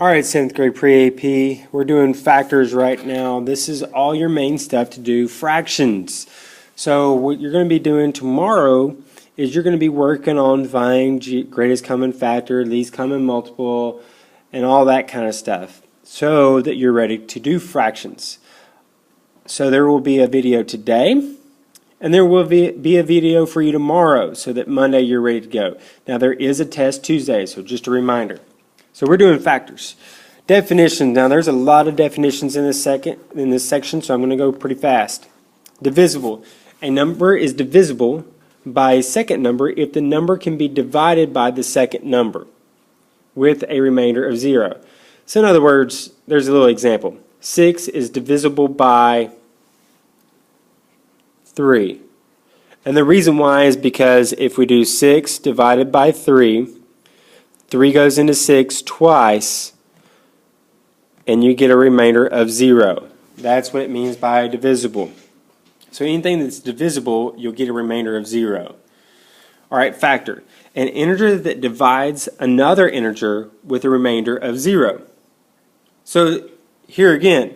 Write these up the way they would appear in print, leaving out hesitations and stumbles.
Alright, 7th grade pre-AP, we're doing factors right now. This is all your main stuff to do fractions. So what you're going to be doing tomorrow is you're going to be working on finding greatest common factor, least common multiple, and all that kind of stuff so that you're ready to do fractions. So there will be a video today, and there will be a video for you tomorrow so that Monday you're ready to go. Now there is a test Tuesday, so just a reminder. So we're doing factors. Definitions. Now there's a lot of definitions in this section, so I'm going to go pretty fast. Divisible. A number is divisible by a second number if the number can be divided by the second number with a remainder of 0. So in other words, there's a little example. 6 is divisible by 3. And the reason why is because if we do 6 divided by 3, 3 goes into 6 twice, and you get a remainder of 0. That's what it means by divisible. So anything that's divisible, you'll get a remainder of 0. Alright, factor. An integer that divides another integer with a remainder of 0. So here again,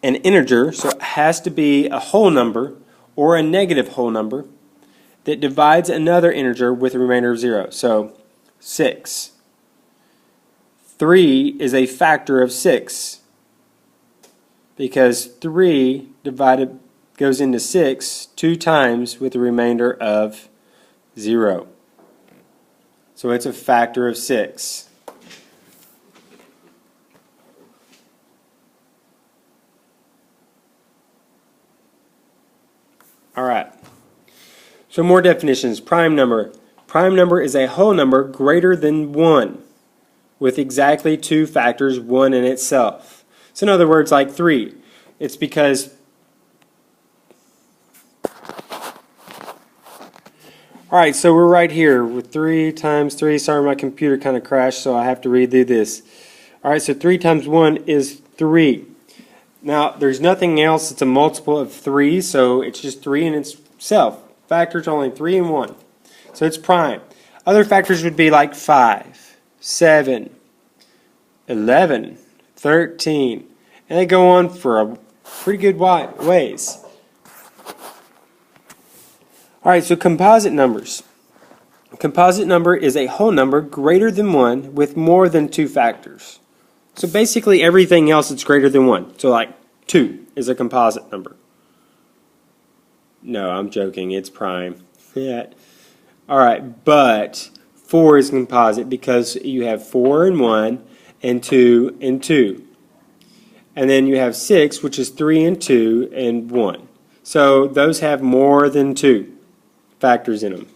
an integer, so it has to be a whole number or a negative whole number that divides another integer with a remainder of 0. So 6. 3 is a factor of 6 because 3 divided goes into 6 2 times with a remainder of 0. So it's a factor of 6. Alright. So more definitions. Prime number. Prime number is a whole number greater than 1 with exactly 2 factors, 1 in itself. So in other words, like 3. It's because alright, so we're right here with 3 times 3. Sorry, my computer kind of crashed, so I have to redo this. Alright, so 3 times 1 is 3. Now, there's nothing else. It's a multiple of 3, so it's just 3 in itself. Factors only 3 and 1. So it's prime. Other factors would be like 5, 7, 11, 13, and they go on for a pretty good ways. Alright, so composite numbers. A composite number is a whole number greater than 1 with more than 2 factors. So basically everything else that's greater than 1. So like 2 is a composite number. No, I'm joking. It's prime. Yeah. Alright, but 4 is composite because you have 4 and 1 and 2 and 2. And then you have 6, which is 3 and 2 and 1. So those have more than 2 factors in them.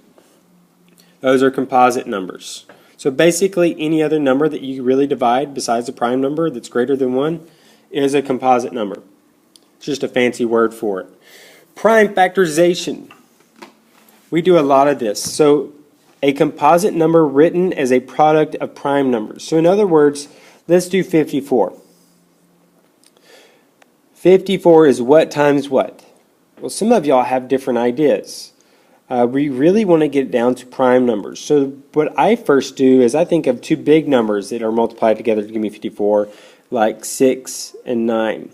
Those are composite numbers. So basically any other number that you really divide besides a prime number that's greater than 1 is a composite number. It's just a fancy word for it. Prime factorization. We do a lot of this. So a composite number written as a product of prime numbers. So in other words, let's do 54. 54 is what times what? Well, some of y'all have different ideas. We really want to get it down to prime numbers. So what I first do is I think of 2 big numbers that are multiplied together to give me 54, like 6 and 9.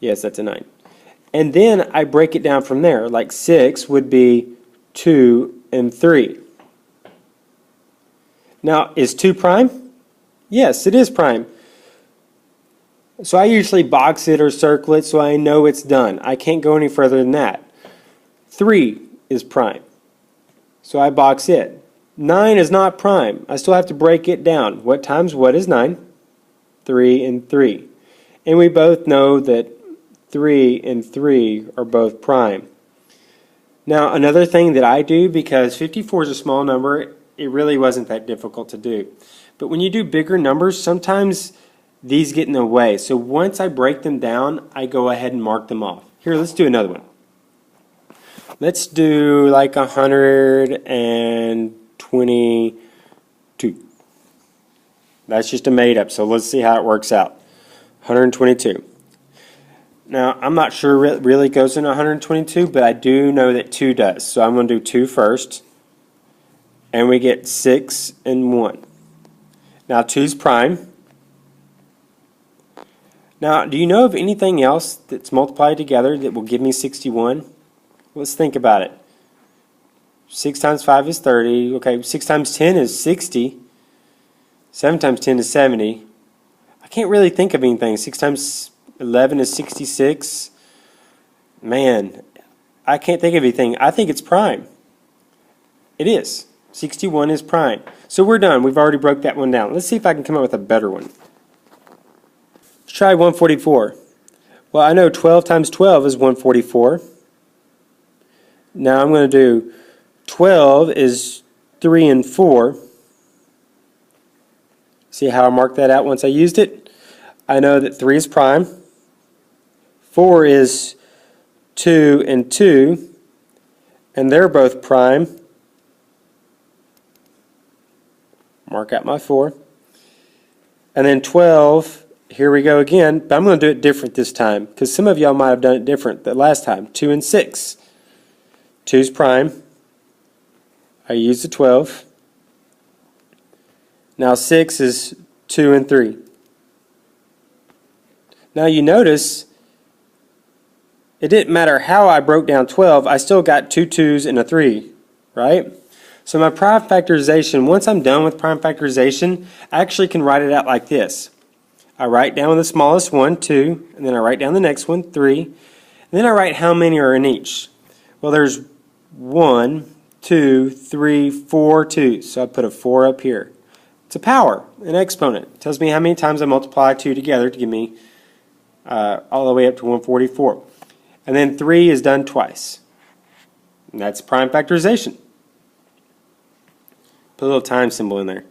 Yes, that's a 9. And then I break it down from there. Like 6 would be 2 and 3. Now, is 2 prime? Yes, it is prime. So I usually box it or circle it so I know it's done. I can't go any further than that. 3 is prime. So I box it. 9 is not prime. I still have to break it down. What times what is 9? 3 and 3. And we both know that 3 and 3 are both prime. Now another thing that I do, because 54 is a small number, it really wasn't that difficult to do. But when you do bigger numbers, sometimes these get in the way. So once I break them down, I go ahead and mark them off. Here, let's do another one. Let's do like 122. That's just a made up, so let's see how it works out. 122. Now, I'm not sure it really goes into 122, but I do know that 2 does. So I'm going to do 2 first. and we get 6 and 1. Now 2 is prime. Now, do you know of anything else that's multiplied together that will give me 61? Let's think about it. 6 times 5 is 30. Okay, 6 times 10 is 60. 7 times 10 is 70. I can't really think of anything. 6 times 11 is 66. Man, I can't think of anything. I think it's prime. It is. 61 is prime. So we're done. We've already broke that one down. Let's see if I can come up with a better one. Let's try 144. Well, I know 12 times 12 is 144. Now I'm going to do 12 is 3 and 4. See how I marked that out once I used it? I know that 3 is prime. 4 is 2 and 2. And they're both prime. Mark out my 4. And then 12, here we go again, but I'm going to do it different this time because some of y'all might have done it different the last time. 2 and 6. 2 is prime. I use the 12. Now 6 is 2 and 3. Now you notice it didn't matter how I broke down 12, I still got 2 2s and a 3, right? So my prime factorization, once I'm done with prime factorization, I actually can write it out like this. I write down the smallest one, 2, and then I write down the next one, 3, and then I write how many are in each. Well, there's 1, 2, 3, 4 2s, so I put a 4 up here. It's a power, an exponent. It tells me how many times I multiply 2 together to give me all the way up to 144. And then 3 is done twice. And that's prime factorization. Put a little time symbol in there.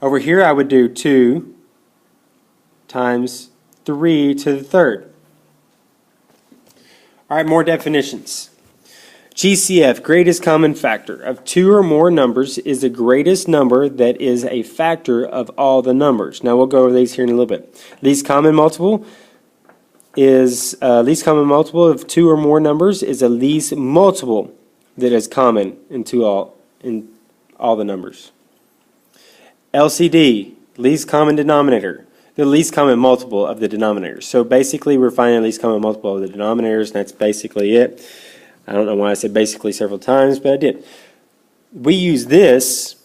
Over here I would do 2 times 3 to the third. Alright, more definitions. GCF, greatest common factor, of 2 or more numbers is the greatest number that is a factor of all the numbers. Now we'll go over these here in a little bit. Least common multiple of 2 or more numbers is a least multiple that is common in all the numbers. LCD, least common denominator, the least common multiple of the denominators. So basically we're finding the least common multiple of the denominators, and that's basically it. I don't know why I said basically several times, but I did. We use this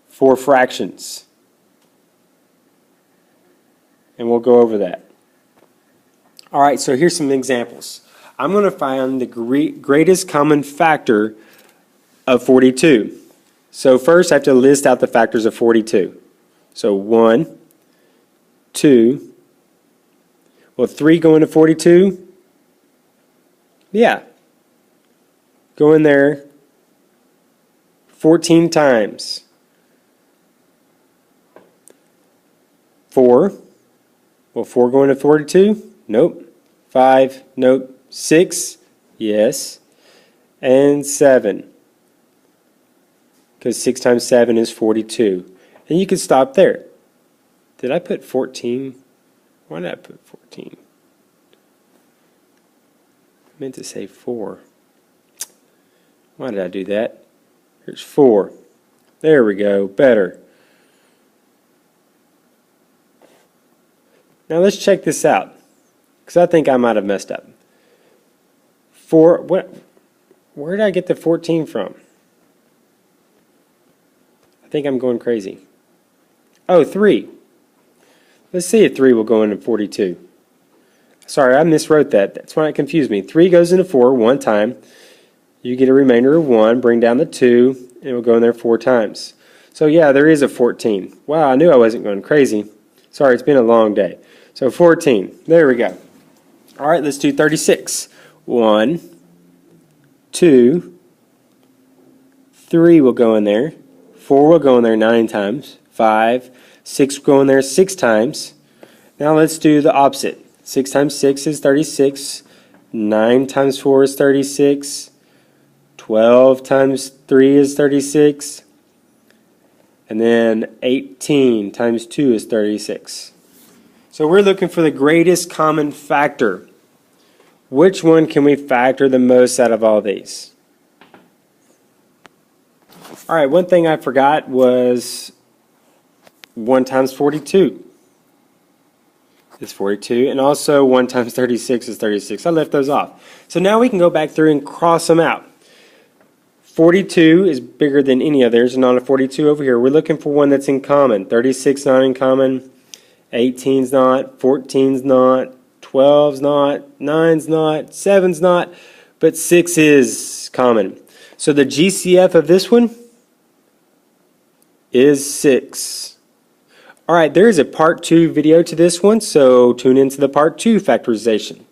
for fractions, and we'll go over that. Alright, so here's some examples. I'm going to find the greatest common factor of 42. So first I have to list out the factors of 42. So 1, 2, well 3 go into 42? Yeah. Go in there 14 times. 4, will 4 go into 42? Nope. 5, nope. 6, yes. And 7. Because 6 times 7 is 42. And you can stop there. Did I put 14? Why did I put 14? I meant to say 4. Why did I do that? Here's 4. There we go. Better. Now let's check this out, because I think I might have messed up. 4. Where did I get the 14 from? I think I'm going crazy. Oh, 3. Let's see if 3 will go into 42. Sorry, I miswrote that. That's why it confused me. 3 goes into 4 one time. You get a remainder of 1. Bring down the 2, and it will go in there 4 times. So yeah, there is a 14. Wow, I knew I wasn't going crazy. Sorry, it's been a long day. So 14. There we go. All right, let's do 36. 1, 2, 3 will go in there. 4 will go in there 9 times. 5, 6 will go in there 6 times. Now let's do the opposite. 6 times 6 is 36. 9 times 4 is 36. 12 times 3 is 36. And then 18 times 2 is 36. So we're looking for the greatest common factor. Which one can we factor the most out of all these? All right, one thing I forgot was 1 times 42 is 42, and also 1 times 36 is 36. I left those off. So now we can go back through and cross them out. 42 is bigger than any other. There's not a 42 over here. We're looking for one that's in common. 36 not in common. 18's not. 14's not. 12's not. 9's not. 7's not. But 6 is common. So the GCF of this one is 6. All right, there is a part 2 video to this one, so tune into the part 2 factorization.